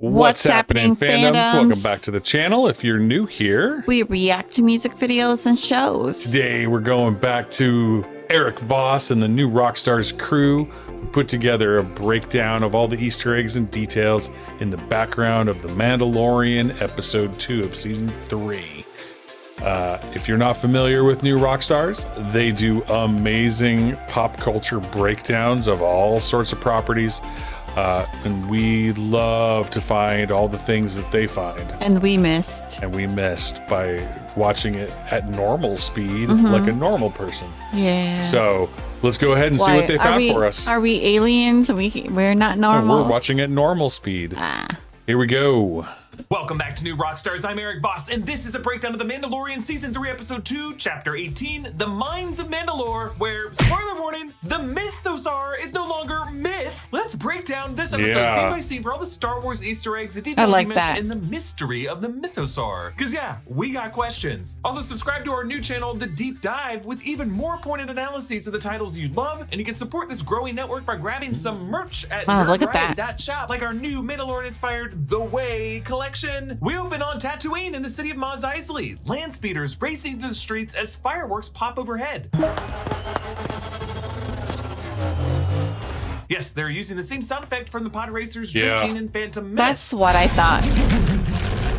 What's happening, fandoms? Welcome back to the channel. If you're new here, we react to music videos and shows. Today we're going back to Eric Voss and the new Rockstars crew. We put together a breakdown of all the Easter eggs and details in the background of The Mandalorian episode 2 of season 3. If you're not familiar with new Rockstars, they do amazing pop culture breakdowns of all sorts of properties. And we love to find all the things that they find. And we missed. By watching it at normal speed, like a normal person. Yeah. So let's go ahead and see what they found for us. Are we aliens? We're not normal? No, we're watching at normal speed. Here we go. Welcome back to New Rockstars. I'm Eric Voss, and this is a breakdown of The Mandalorian Season 3, Episode 2, Chapter 18, The Mines of Mandalore, where, spoiler warning, the Mythosar is no longer myth. Let's break down this episode scene by scene for all the Star Wars Easter eggs, the details you missed, and the mystery of the Mythosar. Because yeah, we got questions. Also, subscribe to our new channel, The Deep Dive, with even more pointed analyses of the titles you love, and you can support this growing network by grabbing some merch at nerdriot.shop, like our new Mandalorian-inspired The Way collection. We open on Tatooine in the city of Mos Eisley. Land speeders racing through the streets as fireworks pop overhead. Yes, they're using the same sound effect from the pod racers drifting in Phantom Menace. That's what I thought.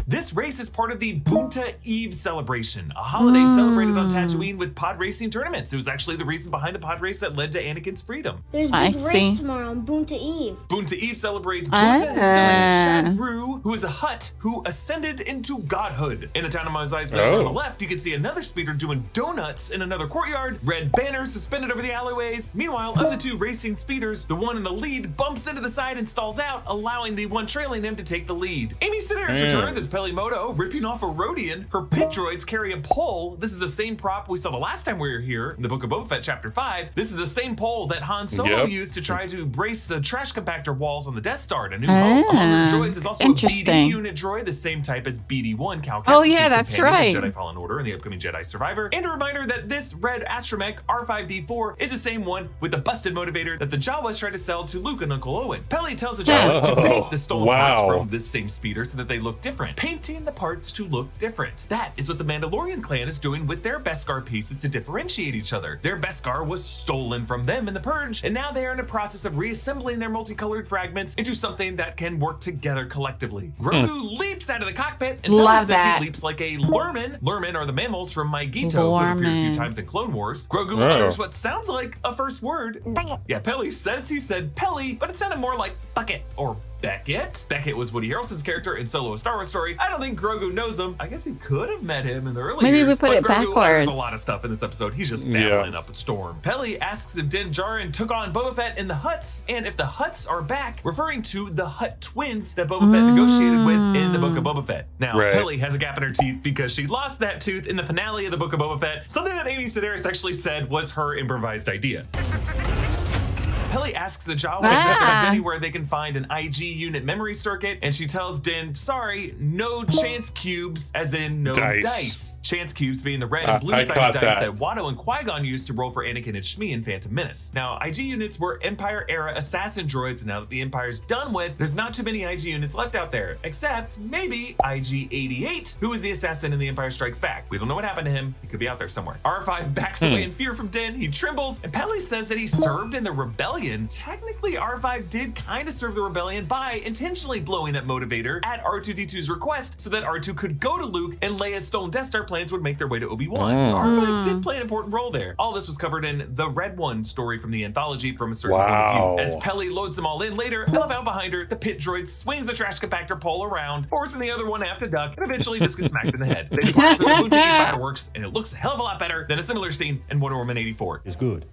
This race is part of the Bunta Eve celebration, a holiday celebrated on Tatooine with pod racing tournaments. It was actually the reason behind the pod race that led to Anakin's freedom. There's a big race tomorrow on Bunta Eve. Bunta Eve celebrates Bunta Shad Rue, who is a Hutt who ascended into godhood. In the town of Mos Eisley on the left, you can see another speeder doing donuts in another courtyard, red banners suspended over the alleyways. Meanwhile, of the two racing speeders, the one in the lead bumps into the side and stalls out, allowing the one trailing him to take the lead. Amy Sedaris returns as Pelimoto, ripping off a Rodian. Her pit droids carry a pole. This is the same prop we saw the last time we were here in the Book of Boba Fett Chapter 5. This is the same pole that Han Solo used to try to brace the trash compactor walls on the Death Star at A New Hope. Among her droids is also a BD unit droid, the same type as BD-1, Cal Kestis. Oh yeah, that's right. Jedi Fallen Order and the upcoming Jedi Survivor. And a reminder that this red astromech R5D4 is the same one with the busted motivator that the Jawas tried to sell to Luke and Uncle Owen. Peli tells the Jawas to paint the stolen parts from this same speeder so that they look different. Painting the parts to look different. That is what the Mandalorian clan is doing with their Beskar pieces to differentiate each other. Their Beskar was stolen from them in the Purge, and now they are in a process of reassembling their multicolored fragments into something that can work together collectively. Grogu leaps out of the cockpit, and Peli says he leaps like a Lurman. Lurman are the mammals from Maigito, who appeared a few times in Clone Wars. Grogu utters what sounds like a first word. Yeah, Peli says he said Peli, but it sounded more like bucket or Beckett. Beckett was Woody Harrelson's character in Solo: A Star Wars Story. I don't think Grogu knows him. I guess he could have met him in the early years. Maybe we put it backwards. There's a lot of stuff in this episode. He's just battling up a storm. Peli asks if Din Djarin took on Boba Fett in the Hutts, and if the Hutts are back, referring to the Hutt twins that Boba Fett negotiated with in the Book of Boba Fett. Now, Peli has a gap in her teeth because she lost that tooth in the finale of the Book of Boba Fett, something that Amy Sedaris actually said was her improvised idea. Peli asks the Jawas if there's anywhere they can find an IG unit memory circuit, and she tells Din, sorry, no chance cubes, as in no dice. Chance cubes being the red and blue sided dice that Watto and Qui-Gon used to roll for Anakin and Shmi in Phantom Menace. Now, IG units were Empire-era assassin droids. Now that the Empire's done with, there's not too many IG units left out there, except maybe IG-88, who is the assassin in The Empire Strikes Back. We don't know what happened to him. He could be out there somewhere. R5 backs away in fear from Din. He trembles, and Peli says that he served in the rebellion. Technically, R5 did kind of serve the rebellion by intentionally blowing that motivator at R2-D2's request so that R2 could go to Luke and Leia's stolen Death Star plans would make their way to Obi-Wan. So R5 did play an important role there. All this was covered in the Red One story from the anthology from a certain point of view. As Peli loads them all in later, I love out behind her, the pit droid swings the trash compactor pole around, forcing the other one half to duck, and eventually just gets smacked in the head. They depart through the Bunta Eve fireworks, and it looks a hell of a lot better than a similar scene in Wonder Woman 84. It's good,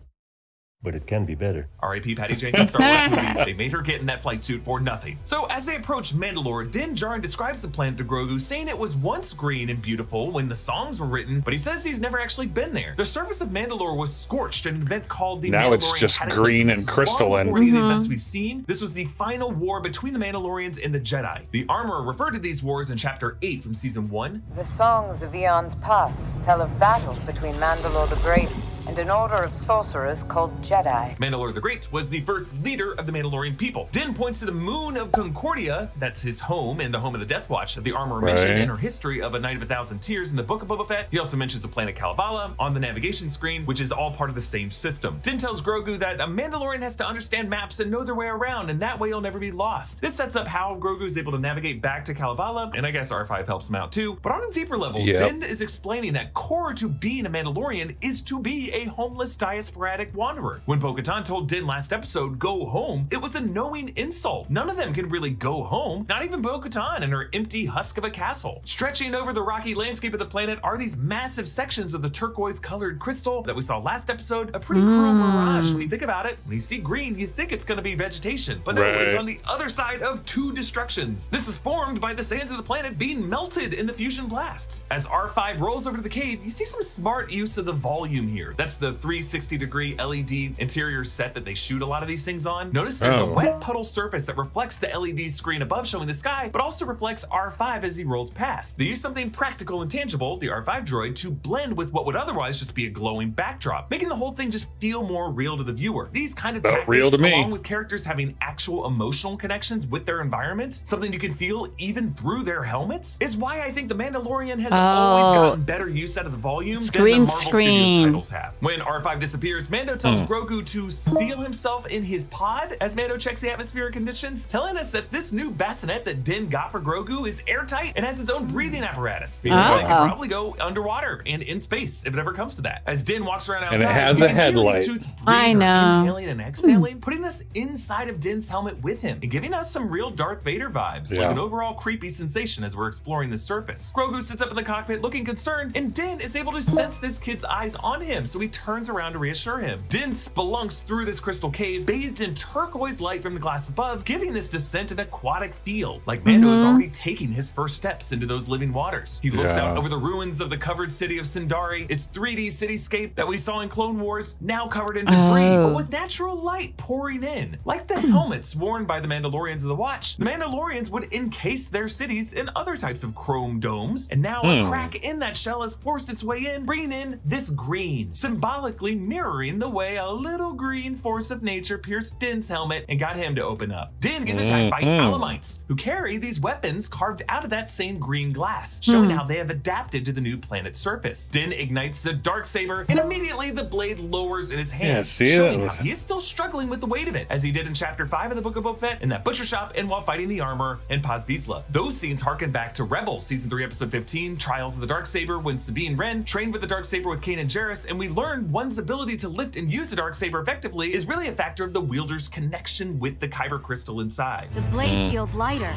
but it can be better. R.I.P. Patty Jenkins' Star Wars movie. They made her get in that flight suit for nothing. So as they approach Mandalore, Din Djarin describes the planet to Grogu, saying it was once green and beautiful when the songs were written, but he says he's never actually been there. The surface of Mandalore was scorched in an event called the Now it's just green and crystalline. The events we've seen. This was the final war between the Mandalorians and the Jedi. The Armorer referred to these wars in Chapter 8 from Season 1. The songs of eons past tell of battles between Mandalore the Great and an order of sorcerers called Jedi. Mandalore the Great was the first leader of the Mandalorian people. Din points to the moon of Concordia, that's his home and the home of the Death Watch that the armor mentioned in her history of A Night of a Thousand Tears in the Book of Boba Fett. He also mentions the planet Kalevala on the navigation screen, which is all part of the same system. Din tells Grogu that a Mandalorian has to understand maps and know their way around, and that way he'll never be lost. This sets up how Grogu is able to navigate back to Kalevala, and I guess R5 helps him out too. But on a deeper level, Din is explaining that core to being a Mandalorian is to be a homeless diasporatic wanderer. When Bo-Katan told Din last episode, go home, it was a knowing insult. None of them can really go home, not even Bo-Katan and her empty husk of a castle. Stretching over the rocky landscape of the planet are these massive sections of the turquoise-colored crystal that we saw last episode. A pretty cruel mirage when you think about it. When you see green, you think it's going to be vegetation, but no, it's on the other side of two destructions. This is formed by the sands of the planet being melted in the fusion blasts. As R5 rolls over to the cave, you see some smart use of the volume here. That's the 360-degree LED interior set that they shoot a lot of these things on. Notice there's a wet puddle surface that reflects the LED screen above showing the sky, but also reflects R5 as he rolls past. They use something practical and tangible, the R5 droid, to blend with what would otherwise just be a glowing backdrop, making the whole thing just feel more real to the viewer. These kind of tactics, along with characters having actual emotional connections with their environments, something you can feel even through their helmets, is why I think The Mandalorian has always gotten better use out of the volume than the Marvel Studios titles have. When R5 disappears, Mando tells Grogu to seal himself in his pod as Mando checks the atmospheric conditions, telling us that this new bassinet that Din got for Grogu is airtight and has its own breathing apparatus. It can probably go underwater and in space if it ever comes to that. As Din walks around outside, and it has a headlight. I know. Inhaling and exhaling, putting us inside of Din's helmet with him and giving us some real Darth Vader vibes, like an overall creepy sensation as we're exploring the surface. Grogu sits up in the cockpit looking concerned, and Din is able to sense this kid's eyes on him, so he turns around to reassure him. Din spelunks through this crystal cave, bathed in turquoise light from the glass above, giving this descent an aquatic feel, like Mando is already taking his first steps into those living waters. He looks out over the ruins of the covered city of Sindari, its 3D cityscape that we saw in Clone Wars, now covered in debris, but with natural light pouring in. Like the helmets worn by the Mandalorians of the Watch, the Mandalorians would encase their cities in other types of chrome domes, and now a crack in that shell has forced its way in, bringing in this green, symbolically mirroring the way a little green force of nature pierced Din's helmet and got him to open up. Din gets attacked by Alamites, who carry these weapons carved out of that same green glass, showing how they have adapted to the new planet's surface. Din ignites the Darksaber, and immediately the blade lowers in his hand, showing how he is still struggling with the weight of it, as he did in Chapter 5 of the Book of Boba Fett, in that butcher shop, and while fighting the armor in Paz Vizsla. Those scenes harken back to Rebels, Season 3, Episode 15, Trials of the Darksaber, when Sabine Wren trained with the Darksaber with Kanan Jarrus, and we learned one's ability to lift and use the Darksaber effectively is really a factor of the wielder's connection with the Kyber crystal inside. The blade feels lighter.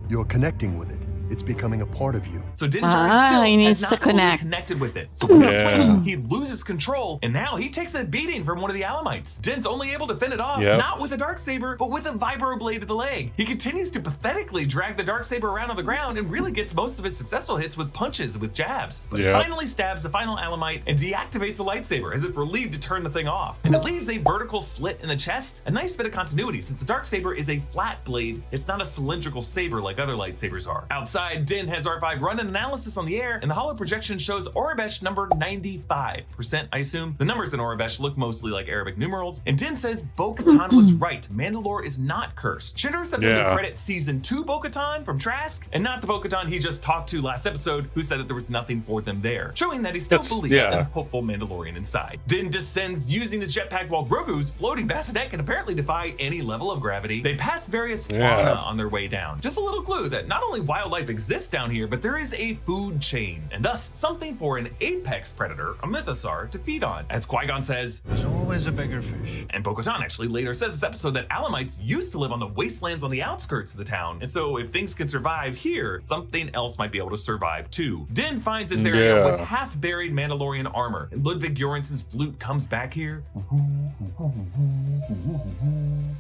You're connecting with it. It's becoming a part of you. So Din Djarin still he needs has to not fully connected with it. So when he swings, he loses control, and now he takes a beating from one of the Alamites. Din's only able to fend it off, not with a Darksaber, but with a vibroblade to the leg. He continues to pathetically drag the Darksaber around on the ground and really gets most of his successful hits with punches, with jabs. But he finally stabs the final Alamite and deactivates a lightsaber, as if relieved to turn the thing off. And it leaves a vertical slit in the chest, a nice bit of continuity, since the Darksaber is a flat blade. It's not a cylindrical saber like other lightsabers are. Outside, Din has R5 run an analysis on the air, and the holo projection shows Aurebesh number 95%, I assume. The numbers in Aurebesh look mostly like Arabic numerals, and Din says Bo-Katan was right. Mandalore is not cursed. Should have something to credit Season 2 Bo-Katan from Trask, and not the Bo-Katan he just talked to last episode, who said that there was nothing for them there, showing that he still believes in a hopeful Mandalorian inside. Din descends using his jetpack while Grogu's floating bassinet can apparently defy any level of gravity. They pass various fauna on their way down. Just a little clue that not only wildlife exists down here, but there is a food chain, and thus something for an apex predator, a mythosaur, to feed on. As Qui-Gon says, there's always a bigger fish. And Bo-Katan actually later says this episode that Alamites used to live on the wastelands on the outskirts of the town, and so if things can survive here, something else might be able to survive too. Din finds this area with half-buried Mandalorian armor, and Ludwig Göransson's flute comes back here.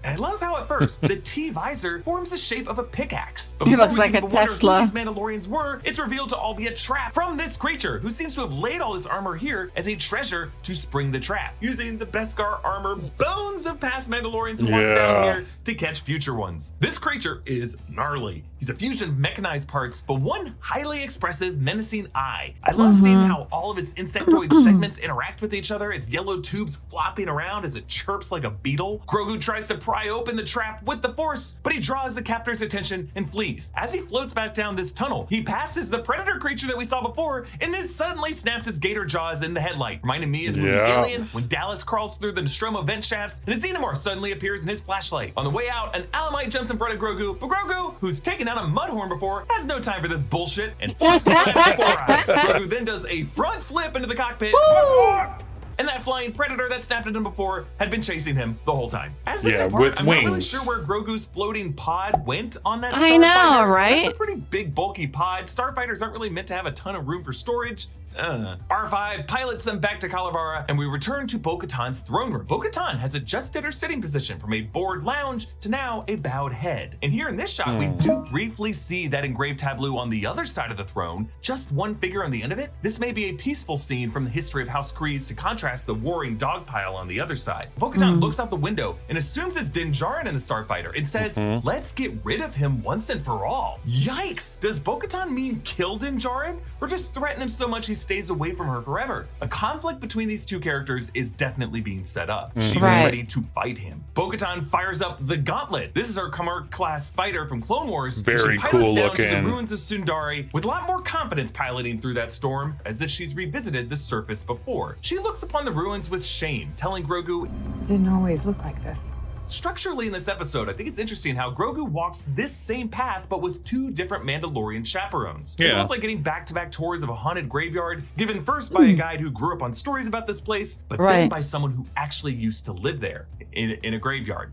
And I love how at first the T-visor forms the shape of a pickaxe. He looks like a Tesla. Duh. these Mandalorians were, it's revealed to all be a trap from this creature who seems to have laid all this armor here as a treasure to spring the trap, using the Beskar armor bones of past Mandalorians who walked down here to catch future ones. This creature is gnarly. He's a fusion of mechanized parts, but one highly expressive, menacing eye. I love seeing how all of its insectoid segments interact with each other, its yellow tubes flopping around as it chirps like a beetle. Grogu tries to pry open the trap with the Force, but he draws the captor's attention and flees. As he floats back down this tunnel, he passes the predator creature that we saw before, and then suddenly snaps its gator jaws in the headlight, reminding me of the movie Alien when Dallas crawls through the Nostromo vent shafts and a xenomorph suddenly appears in his flashlight. On the way out, an Alamite jumps in front of Grogu, but Grogu, who's taken out a Mudhorn before, has no time for this bullshit and Force slams the four eyes. Grogu then does a front flip into the cockpit. And that flying predator that snapped at him before had been chasing him the whole time. As they depart, with I'm wings. not really sure where Grogu's floating pod went on that I know, starfighter. right? That's a pretty big, bulky pod. Starfighters aren't really meant to have a ton of room for storage. R5 pilots them back to Kalavara, and we return to Bo-Katan's throne room. Bo-Katan has adjusted her sitting position from a bored lounge to now a bowed head. And here in this shot, we do briefly see that engraved tableau on the other side of the throne, just one figure on the end of it. This may be a peaceful scene from the history of House Kryze to contrast the warring dog pile on the other side. Bo-Katan looks out the window and assumes it's Din Djarin in the Starfighter. It says, let's get rid of him once and for all. Yikes! Does Bo-Katan mean kill Din Djarin, or just threaten him so much he stays away from her forever? A conflict between these two characters is definitely being set up. She was ready to fight him. Bo-Katan fires up the Gauntlet. This is her Kamar-class fighter from Clone Wars. Very she pilots cool down looking. to the ruins of Sundari with a lot more confidence piloting through that storm, as if she's revisited the surface before. She looks upon the ruins with shame, telling Grogu, Didn't always look like this. structurally in this episode, I think it's interesting how Grogu walks this same path, but with two different Mandalorian chaperones. It's almost like getting back-to-back tours of a haunted graveyard, given first by a guide who grew up on stories about this place, but then by someone who actually used to live there in a graveyard.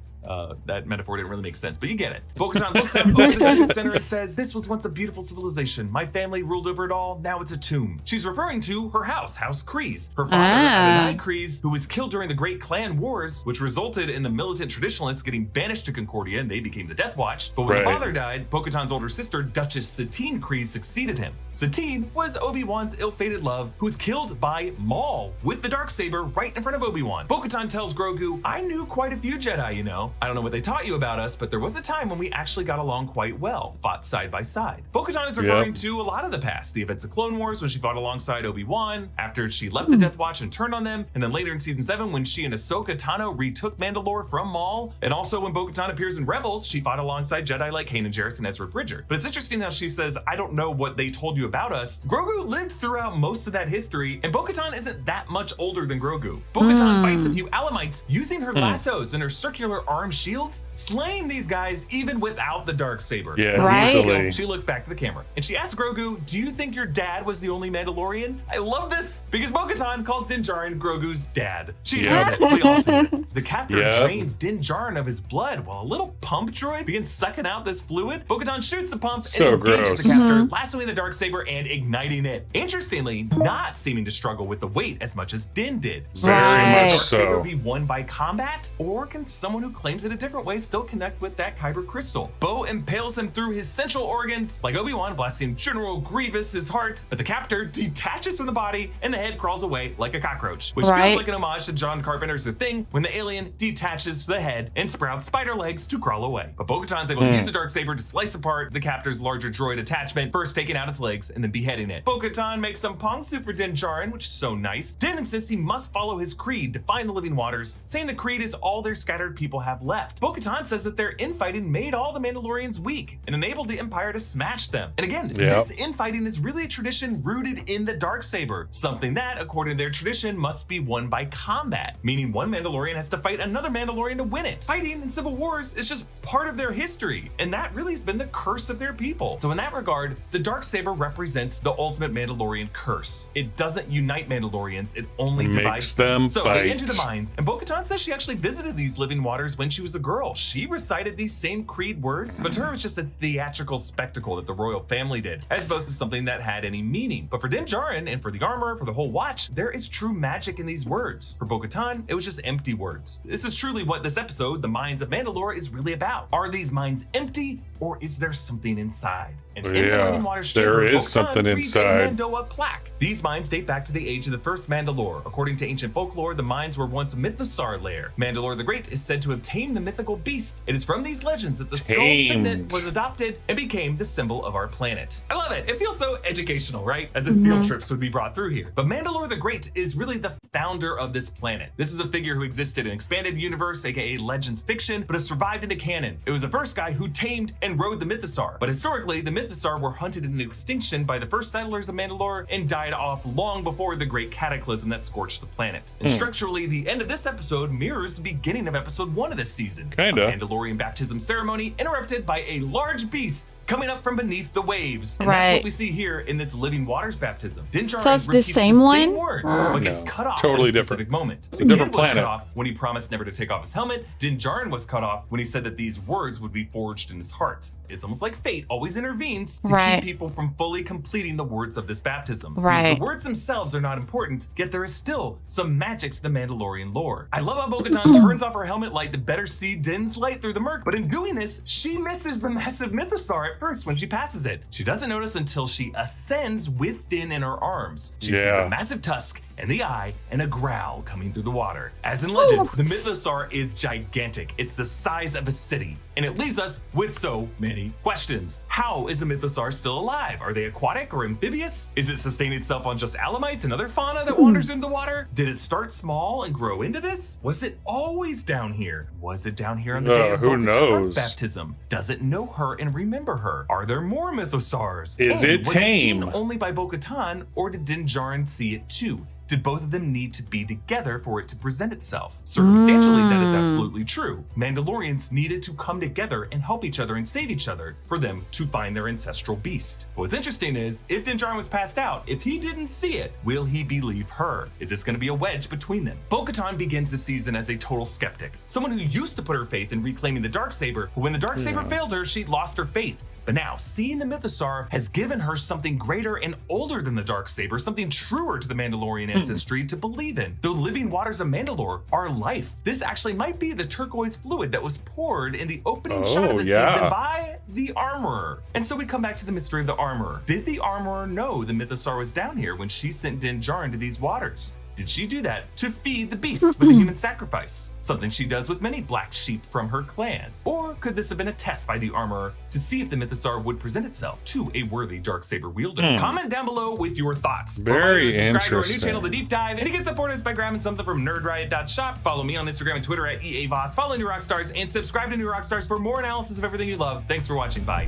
That metaphor didn't really make sense, but you get it. Bo-Katan looks out over the civic center and says, this was once a beautiful civilization. My family ruled over it all. Now it's a tomb. She's referring to her house Kryze. Her father, Adonai Kryze, who was killed during the Great Clan Wars, which resulted in the militant traditionalists getting banished to Concordia, and they became the Death Watch. But when the father died, Bo-Katan's older sister, Duchess Satine Kryze, succeeded him. Satine was Obi-Wan's ill-fated love, who was killed by Maul with the Darksaber right in front of Obi-Wan. Bo-Katan tells Grogu, I knew quite a few Jedi, you know. I don't know what they taught you about us, but there was a time when we actually got along quite well, fought side by side. Bo-Katan is referring to a lot of the past, the events of Clone Wars when she fought alongside Obi-Wan, after she left the Death Watch and turned on them, and then later in Season 7 when she and Ahsoka Tano retook Mandalore from Maul, and also when Bo-Katan appears in Rebels, she fought alongside Jedi like Kanan Jarrus and Ezra Bridger. But it's interesting how she says, I don't know what they told you about us. Grogu lived throughout most of that history, and Bo-Katan isn't that much older than Grogu. Bo-Katan fights a few Alamites using her lassos and her circular arm shields, slaying these guys even without the Darksaber. Easily. She looks back to the camera and she asks Grogu, do you think your dad was the only Mandalorian? I love this because Bo-Katan calls Din Djarin Grogu's dad. She says it. We all see it. The captor drains Din Djarin of his blood while a little pump droid begins sucking out this fluid. Bo-Katan shoots the pump and engages the captor, lassoing the Darksaber and igniting it. Interestingly, not seeming to struggle with the weight as much as Din did. Very much Should the so. Darksaber be won by combat, or can someone who claims it a different way still connect with that Kyber crystal? Bo impales him through his central organs, like Obi-Wan blasting General Grievous's heart, but the captor detaches from the body and the head crawls away like a cockroach, which feels like an homage to John Carpenter's The Thing when the alien detaches the head and sprouts spider legs to crawl away. But Bo-Katan's able to use the Darksaber to slice apart the captor's larger droid attachment, first taking out its legs and then beheading it. Bo-Katan makes some pong soup for Din Djarin, which is so nice. Din insists he must follow his creed to find the living waters, saying the creed is all their scattered people have left. Bo-Katan says that their infighting made all the Mandalorians weak and enabled the Empire to smash them. And again, this infighting is really a tradition rooted in the Darksaber, something that, according to their tradition, must be won by combat, meaning one Mandalorian has to fight another Mandalorian to win it. Fighting in civil wars is just part of their history, and that really has been the curse of their people. So in that regard, the Darksaber represents the ultimate Mandalorian curse. It doesn't unite Mandalorians, it only divides them. So they enter the mines, and Bo-Katan says she actually visited these living waters when she was a girl. She recited these same creed words, but to her it was just a theatrical spectacle that the royal family did, as opposed to something that had any meaning. But for Din Djarin and for the armor, for the whole watch, there is true magic in these words. For Bo-Katan, it was just empty words. This is truly what this episode, The Mines of Mandalore, is really about. Are these mines empty, or is there something inside? And in the Yeah, living waters there chamber, is Bo-Katan something reads a inside. Mandoa plaque. These mines date back to the age of the first Mandalore. According to ancient folklore, the mines were once a mythosaur lair. Mandalore the Great is said to have tamed the mythical beast. It is from these legends that the skull signet was adopted and became the symbol of our planet. I love it. It feels so educational, right? As if field trips would be brought through here. But Mandalore the Great is really the founder of this planet. This is a figure who existed in expanded universe, aka legends fiction, but has survived into canon. It was the first guy who tamed and rode the mythosaur. But historically, the mythosaur were hunted into extinction by the first settlers of Mandalore and died off long before the great cataclysm that scorched the planet. And structurally, the end of this episode mirrors the beginning of episode 1 of this season. Kinda. A Mandalorian baptism ceremony interrupted by a large beast coming up from beneath the waves. And that's Right. what we see here in this living waters baptism. Din Djarin So it's the repeats same one? words, but gets No, cut off totally at a different. specific moment. It's a different Din was planet. cut off when he promised never to take off his helmet. Din Djarin was cut off when he said that these words would be forged in his heart. It's almost like fate always intervenes to Right. keep people from fully completing the words of this baptism. Because Right. the words themselves are not important, yet there is still some magic to the Mandalorian lore. I love how Bo-Katan turns off her helmet light to better see Din's light through the murk, but in doing this, she misses the massive mythosaur at first when she passes it. She doesn't notice until she ascends with Din in her arms. She sees Yeah. a massive tusk and the eye and a growl coming through the water. As in legend, the mythosaur is gigantic. It's the size of a city. And it leaves us with so many questions. How is a mythosaur still alive? Are they aquatic or amphibious? Is it sustaining itself on just alamites and other fauna that wanders into the water? Did it start small and grow into this? Was it always down here? Was it down here on the day of Who Bo-Katan's knows? baptism? Does it know her and remember her? Are there more mythosaurs? Is And it was tame? seen only by Bo-Katan, or did Din Djarin see it too? Did both of them need to be together for it to present itself? Circumstantially, that is absolutely true. Mandalorians needed to come together and help each other and save each other for them to find their ancestral beast. But what's interesting is, if Din Djarin was passed out, if he didn't see it, will he believe her? Is this going to be a wedge between them? Bo-Katan begins the season as a total skeptic, someone who used to put her faith in reclaiming the Darksaber, but when the Darksaber failed her, she lost her faith. But now, seeing the mythosaur has given her something greater and older than the Darksaber, something truer to the Mandalorian ancestry to believe in. The living waters of Mandalore are life. This actually might be the turquoise fluid that was poured in the opening shot of the season by the Armorer. And so we come back to the mystery of the Armorer. Did the Armorer know the mythosaur was down here when she sent Din Djarin to these waters? Did she do that to feed the beast with a human sacrifice? Something she does with many black sheep from her clan. Or could this have been a test by the Armorer to see if the mythosaur would present itself to a worthy Darksaber wielder? Comment down below with your thoughts. Very Subscribe to our new interesting. channel, The Deep Dive, and you can support us by grabbing something from nerdriot.shop. Follow me on Instagram and Twitter at EAVoss. Follow New Rockstars and subscribe to New Rockstars for more analysis of everything you love. Thanks for watching. Bye.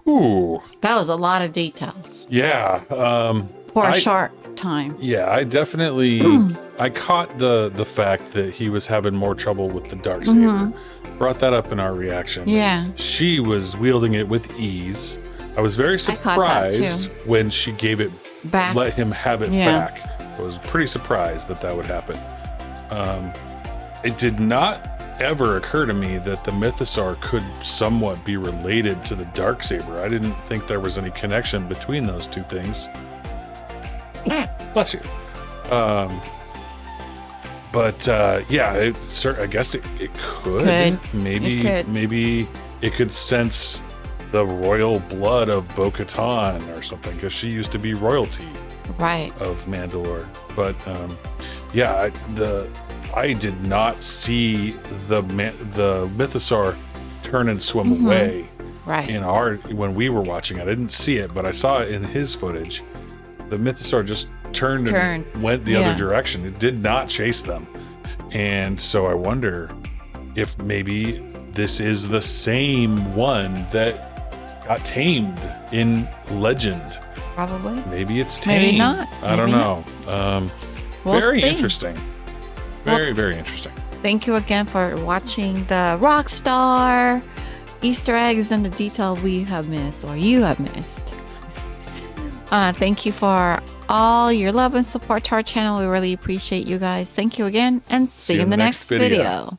Ooh, That was a lot of details yeah. for a I- short time. Yeah, I definitely I caught the fact that he was having more trouble with the Darksaber. Brought that up in our reaction. Yeah. She was wielding it with ease. I was very I caught that, surprised when she gave it Back. let him have it Yeah. back. I was pretty surprised that would happen. It did not ever occur to me that the mythosaur could somewhat be related to the Darksaber. I didn't think there was any connection between those two things. Bless you. Yeah, I guess it could. Maybe It could. maybe it could sense the royal blood of Bo-Katan or something, because she used to be royalty Right. of Mandalore. But I did not see the mythosaur turn and swim away Right. when we were watching. I didn't see it, but I saw it in his footage. The mythosaur just turned and went the other direction. It did not chase them. And so I wonder if maybe this is the same one that got tamed in legend. Probably. Maybe it's tamed. Maybe not. I don't Maybe know. We'll Very see. interesting. Very interesting. Thank you again for watching the Rockstar Easter eggs and the detail we have missed or you have missed. Thank you for all your love and support to our channel. We really appreciate you guys. Thank you again and see you in the next video.